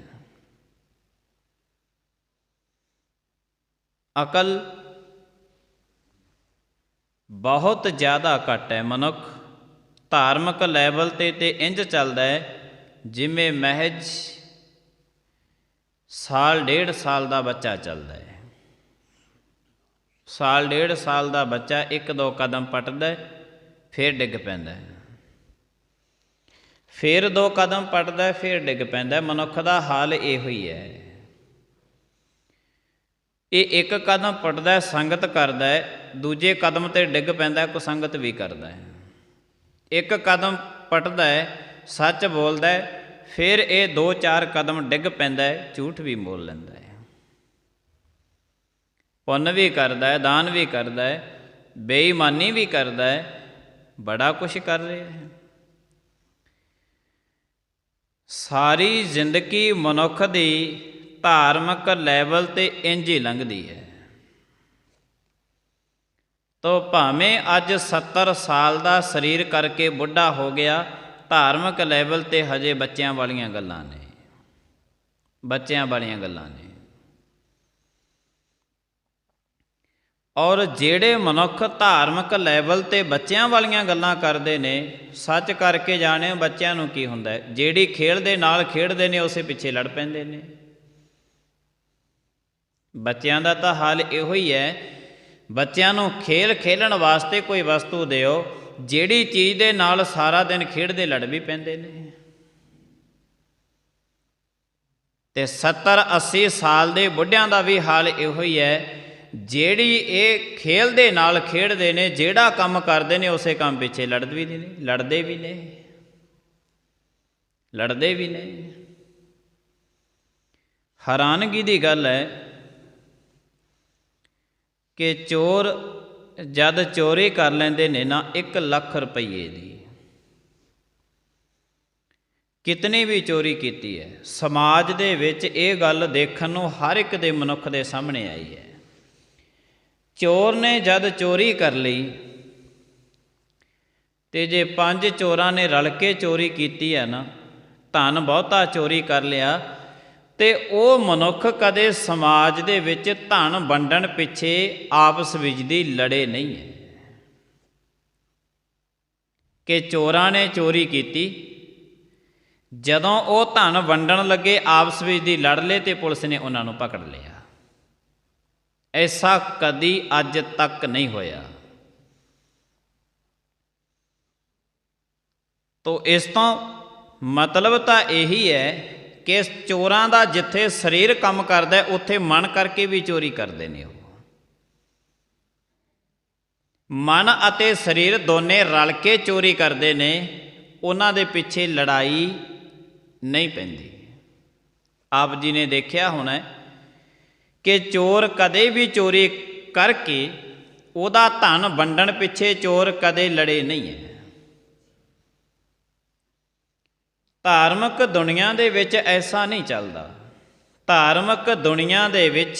Speaker 1: ਅਕਲ ਬਹੁਤ ਜ਼ਿਆਦਾ ਘੱਟ ਹੈ। ਮਨੁੱਖ ਧਾਰਮਿਕ ਲੈਵਲ 'ਤੇ ਇੰਝ ਚੱਲਦਾ ਹੈ ਜਿਵੇਂ ਮਹਿਜ 1.5 ਸਾਲ ਦਾ ਬੱਚਾ ਚੱਲਦਾ ਹੈ। ਸਾਲ ਡੇਢ ਸਾਲ ਦਾ ਬੱਚਾ 1-2 ਕਦਮ ਪੱਟਦਾ ਫਿਰ ਡਿੱਗ ਪੈਂਦਾ, ਫਿਰ 2 ਕਦਮ ਪੱਟਦਾ ਫਿਰ ਡਿੱਗ ਪੈਂਦਾ। ਮਨੁੱਖ ਦਾ ਹਾਲ ਇਹੋ ਹੀ ਹੈ। ਇਹ 1 ਕਦਮ ਪੱਟਦਾ ਸੰਗਤ ਕਰਦਾ, ਦੂਜੇ ਕਦਮ 'ਤੇ ਡਿੱਗ ਪੈਂਦਾ ਕੁਸੰਗਤ ਵੀ ਕਰਦਾ। 1 ਕਦਮ ਪੱਟਦਾ ਸੱਚ ਬੋਲਦਾ, ਫਿਰ ਇਹ 2-4 ਕਦਮ ਡਿੱਗ ਪੈਂਦਾ, ਝੂਠ ਵੀ ਬੋਲ ਲੈਂਦਾ ਹੈ, ਪੁੰਨ ਵੀ ਕਰਦਾ, ਦਾਨ ਵੀ ਕਰਦਾ, ਬੇਈਮਾਨੀ ਵੀ ਕਰਦਾ, ਬੜਾ ਕੁਛ ਕਰ ਰਿਹਾ ਹੈ। ਸਾਰੀ ਜ਼ਿੰਦਗੀ ਮਨੁੱਖ ਦੀ ਧਾਰਮਿਕ ਲੈਵਲ 'ਤੇ ਇੰਝ ਹੀ ਲੰਘਦੀ ਹੈ। ਤੋ ਭਾਵੇਂ ਅੱਜ 70 ਸਾਲ ਦਾ ਸਰੀਰ ਕਰਕੇ ਬੁੱਢਾ ਹੋ ਗਿਆ, ਧਾਰਮਿਕ ਲੈਵਲ 'ਤੇ ਹਜੇ ਬੱਚਿਆਂ ਵਾਲੀਆਂ ਗੱਲਾਂ ਨੇ, ਬੱਚਿਆਂ ਵਾਲੀਆਂ ਗੱਲਾਂ ਨੇ। ਔਰ ਜਿਹੜੇ ਮਨੁੱਖ ਧਾਰਮਿਕ ਲੈਵਲ 'ਤੇ ਬੱਚਿਆਂ ਵਾਲੀਆਂ ਗੱਲਾਂ ਕਰਦੇ ਨੇ, ਸੱਚ ਕਰਕੇ ਜਾਣੇ ਬੱਚਿਆਂ ਨੂੰ ਕੀ ਹੁੰਦਾ, ਜਿਹੜੀ ਖੇਡ ਦੇ ਨਾਲ ਖੇਡਦੇ ਨੇ ਉਸੇ ਪਿੱਛੇ ਲੜ ਪੈਂਦੇ ਨੇ। ਬੱਚਿਆਂ ਦਾ ਤਾਂ ਹਾਲ ਇਹੋ ਹੀ ਹੈ। ਬੱਚਿਆਂ ਨੂੰ ਖੇਲ ਖੇਲਣ ਵਾਸਤੇ ਕੋਈ ਵਸਤੂ ਦਿਓ, ਜਿਹੜੀ ਚੀਜ਼ ਦੇ ਨਾਲ ਸਾਰਾ ਦਿਨ ਖੇਡਦੇ ਲੜ ਵੀ ਪੈਂਦੇ ਨੇ। ਤੇ 70-80 ਸਾਲ ਦੇ ਬੁੱਢਿਆਂ ਦਾ ਵੀ ਹਾਲ ਇਹੋ ਹੀ ਹੈ। ਜਿਹੜੀ ਇਹ ਖੇਲ ਦੇ ਨਾਲ ਖੇਡਦੇ ਨੇ, ਜਿਹੜਾ ਕੰਮ ਕਰਦੇ ਨੇ ਉਸੇ ਕੰਮ ਪਿੱਛੇ ਲੜਦੇ ਵੀ ਨੇ, ਲੜਦੇ ਵੀ ਨੇ, ਲੜਦੇ ਵੀ ਨੇ। ਹੈਰਾਨਗੀ ਦੀ ਗੱਲ ਹੈ ਕਿ ਚੋਰ ਜਦ ਚੋਰੀ ਕਰ ਲੈਂਦੇ ਨੇ ਨਾ 1 ਲੱਖ ਰੁਪਈਏ ਦੀ, ਕਿਤਨੀ ਵੀ ਚੋਰੀ ਕੀਤੀ ਹੈ, ਸਮਾਜ ਦੇ ਵਿੱਚ ਇਹ ਗੱਲ ਦੇਖਣ ਨੂੰ ਹਰ ਇੱਕ ਦੇ ਮਨੁੱਖ ਦੇ ਸਾਹਮਣੇ ਆਈ ਹੈ। ਚੋਰ ਨੇ ਜਦ ਚੋਰੀ ਕਰ ਲਈ ਤੇ ਜੇ 5 ਚੋਰਾਂ ਨੇ ਰਲ ਕੇ ਚੋਰੀ ਕੀਤੀ ਹੈ ਨਾ, ਧਨ ਬਹੁਤਾ ਚੋਰੀ ਕਰ ਲਿਆ, ਤੇ ਉਹ ਮਨੁੱਖ ਕਦੇ ਸਮਾਜ ਦੇ ਵਿੱਚ ਧਨ ਵੰਡਣ ਪਿੱਛੇ ਆਪਸ ਵਿੱਚ ਦੀ ਲੜੇ ਨਹੀਂ ਹੈ। ਕਿ ਚੋਰਾਂ ਨੇ ਚੋਰੀ ਕੀਤੀ, ਜਦੋਂ ਉਹ ਧਨ ਵੰਡਣ ਲੱਗੇ ਆਪਸ ਵਿੱਚ ਦੀ ਲੜ ਲਏ ਤੇ ਪੁਲਿਸ ਨੇ ਉਹਨਾਂ ਨੂੰ ਪਕੜ ਲਿਆ। ਐਸਾ ਕਦੀ ਅੱਜ ਤੱਕ ਨਹੀਂ ਹੋਇਆ। ਤੋ ਇਸ ਤੋਂ ਮਤਲਬ ਤਾਂ ਇਹੀ ਹੈ ਕਿ ਚੋਰਾਂ ਦਾ ਜਿੱਥੇ ਸਰੀਰ ਕੰਮ ਕਰਦਾ, ਉੱਥੇ ਮਨ ਕਰਕੇ ਵੀ ਚੋਰੀ ਕਰਦੇ ਨੇ। ਉਹ ਮਨ ਅਤੇ ਸਰੀਰ ਦੋਨੇ ਰਲ ਕੇ ਚੋਰੀ ਕਰਦੇ ਨੇ, ਉਹਨਾਂ ਦੇ ਪਿੱਛੇ ਲੜਾਈ ਨਹੀਂ ਪੈਂਦੀ। ਆਪ ਜੀ ਨੇ ਦੇਖਿਆ ਹੋਣਾ ਕਿ ਚੋਰ ਕਦੇ ਵੀ ਚੋਰੀ ਕਰਕੇ ਉਹਦਾ ਧਨ ਵੰਡਣ ਪਿੱਛੇ ਚੋਰ ਕਦੇ ਲੜੇ ਨਹੀਂ ਹੈ। ਧਾਰਮਿਕ ਦੁਨੀਆ ਦੇ ਵਿੱਚ ਐਸਾ ਨਹੀਂ ਚੱਲਦਾ। ਧਾਰਮਿਕ ਦੁਨੀਆ ਦੇ ਵਿੱਚ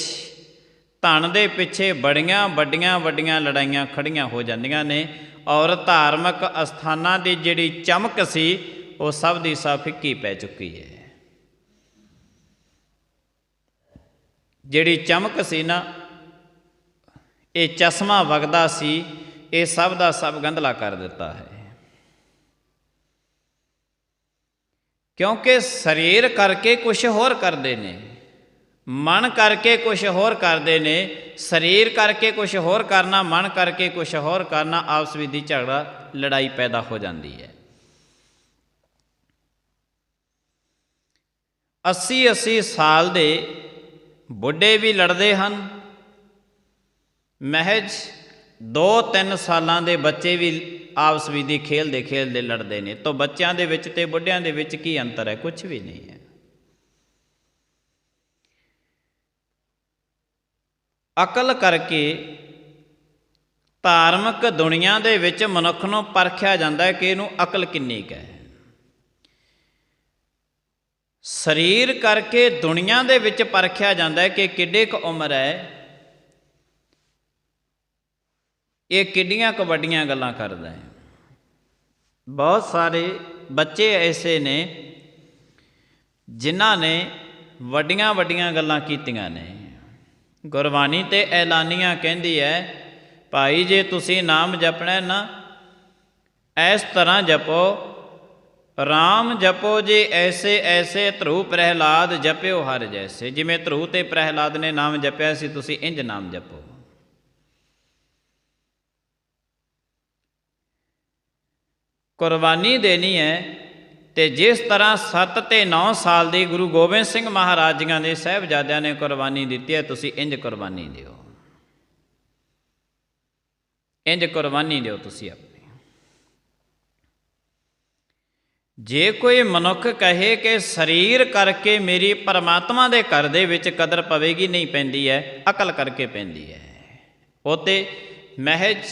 Speaker 1: ਧਨ ਦੇ ਪਿੱਛੇ ਬੜੀਆਂ ਵੱਡੀਆਂ ਲੜਾਈਆਂ ਖੜੀਆਂ ਹੋ ਜਾਂਦੀਆਂ ਨੇ, ਔਰ ਧਾਰਮਿਕ ਅਸਥਾਨਾਂ ਦੀ ਜਿਹੜੀ ਚਮਕ ਸੀ ਉਹ ਸਭ ਦੀ ਸਭ ਫਿੱਕੀ ਪੈ ਚੁੱਕੀ ਹੈ। ਜਿਹੜੀ ਚਮਕ ਸੀ ਨਾ, ਇਹ ਚਸ਼ਮਾ ਵਗਦਾ ਸੀ, ਇਹ ਸਭ ਦਾ ਸਭ ਗੰਧਲਾ ਕਰ ਦਿੱਤਾ ਹੈ। ਕਿਉਂਕਿ ਸਰੀਰ ਕਰਕੇ ਕੁਛ ਹੋਰ ਕਰਦੇ ਨੇ, ਮਨ ਕਰਕੇ ਕੁਛ ਹੋਰ ਕਰਦੇ ਨੇ। ਸਰੀਰ ਕਰਕੇ ਕੁਛ ਹੋਰ ਕਰਨਾ, ਮਨ ਕਰਕੇ ਕੁਛ ਹੋਰ ਕਰਨਾ, ਆਪਸ ਵਿੱਚ ਦੀ ਝਗੜਾ ਲੜਾਈ ਪੈਦਾ ਹੋ ਜਾਂਦੀ ਹੈ। 80-80 ਸਾਲ ਦੇ ਬੁੱਢੇ ਵੀ ਲੜਦੇ ਹਨ, ਮਹਿਜ 2-3 ਸਾਲਾਂ ਦੇ ਬੱਚੇ ਵੀ ਆਪਸ ਵਿੱਚ ਦੀ ਖੇਲਦੇ ਲੜਦੇ ਨੇ। ਤਾਂ ਬੱਚਿਆਂ ਦੇ ਵਿੱਚ ਤੇ ਬੁੱਢਿਆਂ ਦੇ ਵਿੱਚ ਕੀ ਅੰਤਰ ਹੈ? ਕੁਛ ਵੀ ਨਹੀਂ ਹੈ। ਅਕਲ ਕਰਕੇ ਧਾਰਮਿਕ ਦੁਨੀਆ ਦੇ ਵਿੱਚ ਮਨੁੱਖ ਨੂੰ ਪਰਖਿਆ ਜਾਂਦਾ ਹੈ ਕਿ ਇਹਨੂੰ ਅਕਲ ਕਿੰਨੀ ਕੁ ਹੈ। ਸਰੀਰ ਕਰਕੇ ਦੁਨੀਆ ਦੇ ਵਿੱਚ ਪਰਖਿਆ ਜਾਂਦਾ ਹੈ ਕਿ ਕਿੱਡੀ ਕੁ ਉਮਰ ਹੈ, ਇਹ ਕਿੱਡੀਆਂ ਕੁ ਵੱਡੀਆਂ ਗੱਲਾਂ ਕਰਦਾ ਹੈ। ਬਹੁਤ ਸਾਰੇ ਬੱਚੇ ਐਸੇ ਨੇ ਜਿਨ੍ਹਾਂ ਨੇ ਵੱਡੀਆਂ ਗੱਲਾਂ ਕੀਤੀਆਂ ਨੇ। ਗੁਰਬਾਣੀ ਤੇ ਐਲਾਨੀਆਂ ਕਹਿੰਦੀ ਹੈ, ਭਾਈ ਜੇ ਤੁਸੀਂ ਨਾਮ ਜਪਣਾ ਨਾ, ਇਸ ਤਰ੍ਹਾਂ ਜਪੋ, ਰਾਮ ਜਪੋ ਜੇ ਐਸੇ ਐਸੇ, ਧਰੂ ਪ੍ਰਹਿਲਾਦ ਜਪਿਓ ਹਰ ਜੈਸੇ। ਜਿਵੇਂ ਧਰੂ ਤੇ ਪ੍ਰਹਿਲਾਦ ਨੇ ਨਾਮ ਜਪਿਆ ਸੀ, ਤੁਸੀਂ ਇੰਝ ਨਾਮ ਜਪੋ। ਕੁਰਬਾਨੀ ਦੇਣੀ ਹੈ ਤੇ ਜਿਸ ਤਰ੍ਹਾਂ 7 ਤੇ 9 ਸਾਲ ਦੀ ਗੁਰੂ ਗੋਬਿੰਦ ਸਿੰਘ ਮਹਾਰਾਜ ਜੀਆਂ ਦੇ ਸਾਹਿਬਜ਼ਾਦਿਆਂ ਨੇ ਕੁਰਬਾਨੀ ਦਿੱਤੀ ਹੈ, ਤੁਸੀਂ ਇੰਜ ਕੁਰਬਾਨੀ ਦਿਓ, ਇੰਜ ਕੁਰਬਾਨੀ ਦਿਓ ਤੁਸੀਂ ਆਪਣੀ। ਜੇ ਕੋਈ ਮਨੁੱਖ ਕਹੇ ਕਿ ਸਰੀਰ ਕਰਕੇ ਮੇਰੀ ਪਰਮਾਤਮਾ ਦੇ ਘਰ ਦੇ ਵਿੱਚ ਕਦਰ ਪਵੇਗੀ, ਨਹੀਂ ਪੈਂਦੀ ਹੈ, ਅਕਲ ਕਰਕੇ ਪੈਂਦੀ ਹੈ। ਉਹ ਤੇ ਮਹਿਜ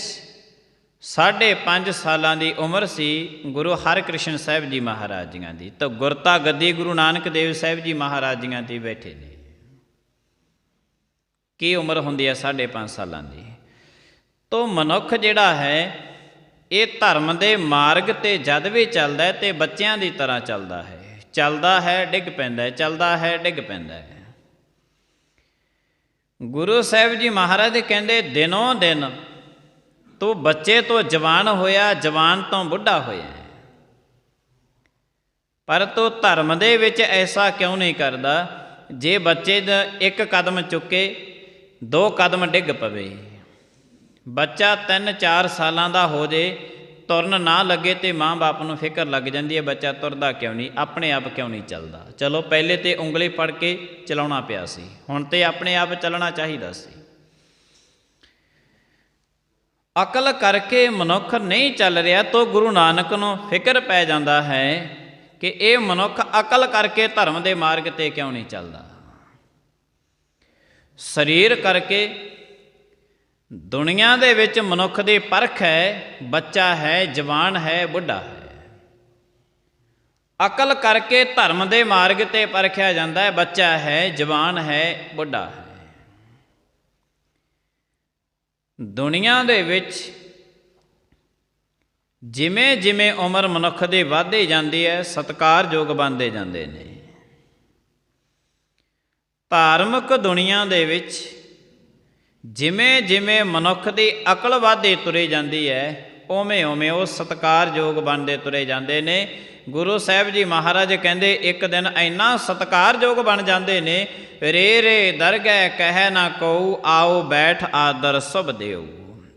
Speaker 1: 5.5 ਸਾਲਾਂ ਦੀ ਉਮਰ ਸੀ ਗੁਰੂ ਹਰਕ੍ਰਿਸ਼ਨ ਸਾਹਿਬ ਜੀ ਮਹਾਰਾਜ ਜੀਆਂ ਦੀ, ਤਾਂ ਗੁਰਤਾ ਗੱਦੀ ਗੁਰੂ ਨਾਨਕ ਦੇਵ ਸਾਹਿਬ ਜੀ ਮਹਾਰਾਜ ਜੀਆਂ 'ਤੇ ਬੈਠੇ ਨੇ। ਕੀ ਉਮਰ ਹੁੰਦੀ ਹੈ? 5.5 ਸਾਲਾਂ ਦੀ। ਤੋ ਮਨੁੱਖ ਜਿਹੜਾ ਹੈ ਇਹ ਧਰਮ ਦੇ ਮਾਰਗ 'ਤੇ ਜਦ ਵੀ ਚੱਲਦਾ ਹੈ ਤੇ ਬੱਚਿਆਂ ਦੀ ਤਰ੍ਹਾਂ ਚੱਲਦਾ ਹੈ, ਚੱਲਦਾ ਹੈ ਡਿੱਗ ਪੈਂਦਾ ਹੈ, ਚੱਲਦਾ ਹੈ ਡਿੱਗ ਪੈਂਦਾ ਹੈ। ਗੁਰੂ ਸਾਹਿਬ ਜੀ ਮਹਾਰਾਜ ਕਹਿੰਦੇ ਦਿਨੋਂ ਦਿਨ ਤੂੰ ਬੱਚੇ ਤੋਂ ਜਵਾਨ ਹੋਇਆ, ਜਵਾਨ ਤੋਂ ਬੁੱਢਾ ਹੋਇਆ, ਪਰ ਤੂੰ ਧਰਮ ਦੇ ਵਿੱਚ ਐਸਾ ਕਿਉਂ ਨਹੀਂ ਕਰਦਾ? ਜੇ ਬੱਚੇ ਦਾ 1 ਕਦਮ ਚੁੱਕੇ 2 ਕਦਮ ਡਿੱਗ ਪਵੇ, ਬੱਚਾ 3-4 ਸਾਲਾਂ ਦਾ ਹੋ ਜੇ, ਤੁਰਨ ਨਾ ਲੱਗੇ ਤੇ ਮਾਂ ਬਾਪ ਨੂੰ ਫਿਕਰ ਲੱਗ ਜਾਂਦੀ ਹੈ, ਬੱਚਾ ਤੁਰਦਾ ਕਿਉਂ ਨਹੀਂ, ਆਪਣੇ ਆਪ ਕਿਉਂ ਨਹੀਂ ਚੱਲਦਾ। ਚਲੋ ਪਹਿਲੇ ਤੇ ਉਂਗਲੀ ਫੜ ਕੇ ਚਲਾਉਣਾ ਪਿਆ ਸੀ, ਹੁਣ ਤੇ ਆਪਣੇ ਆਪ ਚੱਲਣਾ ਚਾਹੀਦਾ ਸੀ। ਅਕਲ ਕਰਕੇ ਮਨੁੱਖ ਨਹੀਂ ਚੱਲ ਰਿਹਾ ਤਾਂ ਗੁਰੂ ਨਾਨਕ ਨੂੰ ਫਿਕਰ ਪੈ ਜਾਂਦਾ ਹੈ ਕਿ ਇਹ ਮਨੁੱਖ ਅਕਲ ਕਰਕੇ ਧਰਮ ਦੇ ਮਾਰਗ 'ਤੇ ਕਿਉਂ ਨਹੀਂ ਚੱਲਦਾ। ਸਰੀਰ ਕਰਕੇ ਦੁਨੀਆ ਦੇ ਵਿੱਚ ਮਨੁੱਖ ਦੀ ਪਰਖ ਹੈ, ਬੱਚਾ ਹੈ, ਜਵਾਨ ਹੈ, ਬੁੱਢਾ ਹੈ। ਅਕਲ ਕਰਕੇ ਧਰਮ ਦੇ ਮਾਰਗ 'ਤੇ ਪਰਖਿਆ ਜਾਂਦਾ ਹੈ, ਬੱਚਾ ਹੈ, ਜਵਾਨ ਹੈ, ਬੁੱਢਾ ਹੈ। ਦੁਨੀਆ ਦੇ ਵਿੱਚ ਜਿਵੇਂ ਜਿਵੇਂ ਉਮਰ ਮਨੁੱਖ ਦੀ ਵੱਧਦੀ ਜਾਂਦੀ ਹੈ, ਸਤਿਕਾਰਯੋਗ ਬਣਦੇ ਜਾਂਦੇ ਨੇ। ਧਾਰਮਿਕ ਦੁਨੀਆ ਦੇ ਵਿੱਚ ਜਿਵੇਂ ਜਿਵੇਂ ਮਨੁੱਖ ਦੀ ਅਕਲ ਵੱਧਦੀ ਤੁਰੀ ਜਾਂਦੀ ਹੈ, ਉਵੇਂ ਉਵੇਂ ਉਹ ਸਤਿਕਾਰਯੋਗ ਬਣਦੇ ਤੁਰੇ ਜਾਂਦੇ ਨੇ। ਗੁਰੂ ਸਾਹਿਬ ਜੀ ਮਹਾਰਾਜ ਕਹਿੰਦੇ ਇੱਕ ਦਿਨ ਇੰਨਾ ਸਤਿਕਾਰਯੋਗ ਬਣ ਜਾਂਦੇ ਨੇ, ਰੇ ਰੇ ਦਰਗਹਿ ਕਹਿ ਨਾ ਕਉ, ਆਓ ਬੈਠ ਆਦਰ ਸੁਭ ਦਿਓ।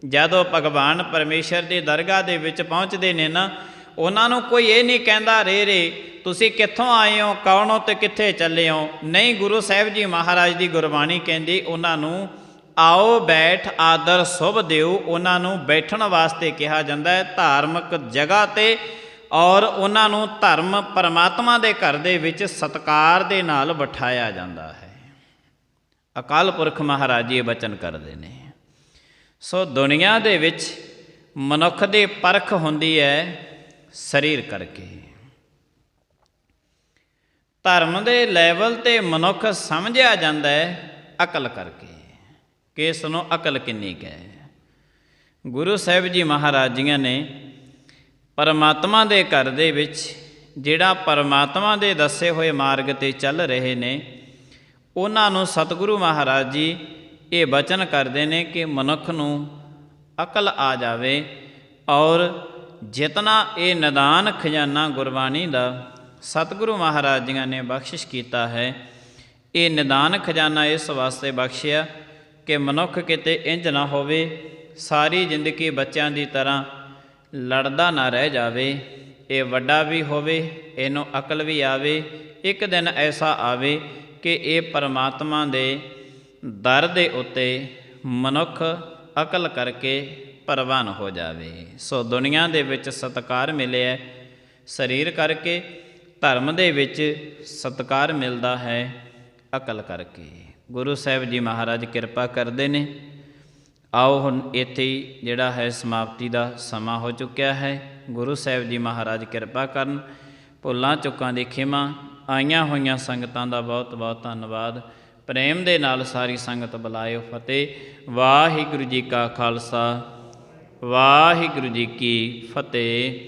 Speaker 1: ਜਦੋਂ ਭਗਵਾਨ ਪਰਮੇਸ਼ਰ ਦੀ ਦਰਗਾਹ ਦੇ ਵਿੱਚ ਪਹੁੰਚਦੇ ਨੇ ਨਾ, ਉਹਨਾਂ ਨੂੰ ਕੋਈ ਇਹ ਨਹੀਂ ਕਹਿੰਦਾ ਰੇ ਰੇ ਤੁਸੀਂ ਕਿੱਥੋਂ ਆਏ ਹੋ, ਕੌਣ ਹੋ ਤੇ ਕਿੱਥੇ ਚੱਲੇ ਹੋ। ਨਹੀਂ, ਗੁਰੂ ਸਾਹਿਬ ਜੀ ਮਹਾਰਾਜ ਦੀ ਗੁਰਬਾਣੀ ਕਹਿੰਦੀ ਉਹਨਾਂ ਨੂੰ ਆਓ ਬੈਠ ਆਦਰ ਸੁਭ ਦਿਓ, ਉਹਨਾਂ ਨੂੰ ਬੈਠਣ ਵਾਸਤੇ ਕਿਹਾ ਜਾਂਦਾ ਹੈ ਧਾਰਮਿਕ ਜਗ੍ਹਾ 'ਤੇ, ਔਰ ਉਹਨਾਂ ਨੂੰ ਧਰਮ ਪਰਮਾਤਮਾ ਦੇ ਘਰ ਦੇ ਵਿੱਚ ਸਤਿਕਾਰ ਦੇ ਨਾਲ ਬਿਠਾਇਆ ਜਾਂਦਾ ਹੈ। ਅਕਾਲ ਪੁਰਖ ਮਹਾਰਾਜ ਜੀ ਇਹ ਬਚਨ ਕਰਦੇ ਨੇ। ਸੋ ਦੁਨੀਆ ਦੇ ਵਿੱਚ ਮਨੁੱਖ ਦੀ ਪਰਖ ਹੁੰਦੀ ਹੈ ਸਰੀਰ ਕਰਕੇ। ਧਰਮ ਦੇ ਲੈਵਲ 'ਤੇ ਮਨੁੱਖ ਸਮਝਿਆ ਜਾਂਦਾ ਹੈ ਅਕਲ ਕਰਕੇ, ਕਿ ਇਸ ਨੂੰ ਅਕਲ ਕਿੰਨੀ ਕੁ ਹੈ। ਗੁਰੂ ਸਾਹਿਬ ਜੀ ਮਹਾਰਾਜ ਜੀਆਂ ਨੇ ਪਰਮਾਤਮਾ ਦੇ ਘਰ ਦੇ ਵਿੱਚ ਜਿਹੜਾ ਪਰਮਾਤਮਾ ਦੇ ਦੱਸੇ ਹੋਏ ਮਾਰਗ 'ਤੇ ਚੱਲ ਰਹੇ ਨੇ, ਉਹਨਾਂ ਨੂੰ ਸਤਿਗੁਰੂ ਮਹਾਰਾਜ ਜੀ ਇਹ ਬਚਨ ਕਰਦੇ ਨੇ ਕਿ ਮਨੁੱਖ ਨੂੰ ਅਕਲ ਆ ਜਾਵੇ, ਔਰ ਜਿਤਨਾ ਇਹ ਨਿਦਾਨ ਖਜ਼ਾਨਾ ਗੁਰਬਾਣੀ ਦਾ ਸਤਿਗੁਰੂ ਮਹਾਰਾਜ ਜੀਆਂ ਨੇ ਬਖਸ਼ਿਸ਼ ਕੀਤਾ ਹੈ, ਇਹ ਨਿਦਾਨ ਖਜ਼ਾਨਾ ਇਸ ਵਾਸਤੇ ਬਖਸ਼ਿਆ ਕਿ ਮਨੁੱਖ ਕਿਤੇ ਇੰਜ ਨਾ ਹੋਵੇ ਸਾਰੀ ਜ਼ਿੰਦਗੀ ਬੱਚਿਆਂ ਦੀ ਤਰ੍ਹਾਂ ਲੜਦਾ ਨਾ ਰਹਿ ਜਾਵੇ। ਇਹ ਵੱਡਾ ਵੀ ਹੋਵੇ, ਇਹਨੂੰ ਅਕਲ ਵੀ ਆਵੇ, ਇੱਕ ਦਿਨ ਐਸਾ ਆਵੇ ਕਿ ਇਹ ਪਰਮਾਤਮਾ ਦੇ ਦਰ ਦੇ ਉੱਤੇ ਮਨੁੱਖ ਅਕਲ ਕਰਕੇ ਪ੍ਰਵਾਨ ਹੋ ਜਾਵੇ। ਸੋ ਦੁਨੀਆ ਦੇ ਵਿੱਚ ਸਤਿਕਾਰ ਮਿਲਿਆ ਸਰੀਰ ਕਰਕੇ, ਧਰਮ ਦੇ ਵਿੱਚ ਸਤਿਕਾਰ ਮਿਲਦਾ ਹੈ ਅਕਲ ਕਰਕੇ। ਗੁਰੂ ਸਾਹਿਬ ਜੀ ਮਹਾਰਾਜ ਕਿਰਪਾ ਕਰਦੇ ਨੇ। ਆਓ ਹੁਣ ਇੱਥੇ ਹੀ ਜਿਹੜਾ ਹੈ ਸਮਾਪਤੀ ਦਾ ਸਮਾਂ ਹੋ ਚੁੱਕਿਆ ਹੈ। ਗੁਰੂ ਸਾਹਿਬ ਜੀ ਮਹਾਰਾਜ ਕਿਰਪਾ ਕਰਨ। ਭੁੱਲਾਂ ਚੁੱਕਾਂ ਦੀ ਖਿਮਾ। ਆਈਆਂ ਹੋਈਆਂ ਸੰਗਤਾਂ ਦਾ ਬਹੁਤ ਬਹੁਤ ਧੰਨਵਾਦ। ਪ੍ਰੇਮ ਦੇ ਨਾਲ ਸਾਰੀ ਸੰਗਤ ਬੁਲਾਇਓ। ਫਤਿਹ। ਵਾਹਿਗੁਰੂ ਜੀ ਕਾ ਖਾਲਸਾ, ਵਾਹਿਗੁਰੂ ਜੀ ਕੀ ਫਤਿਹ।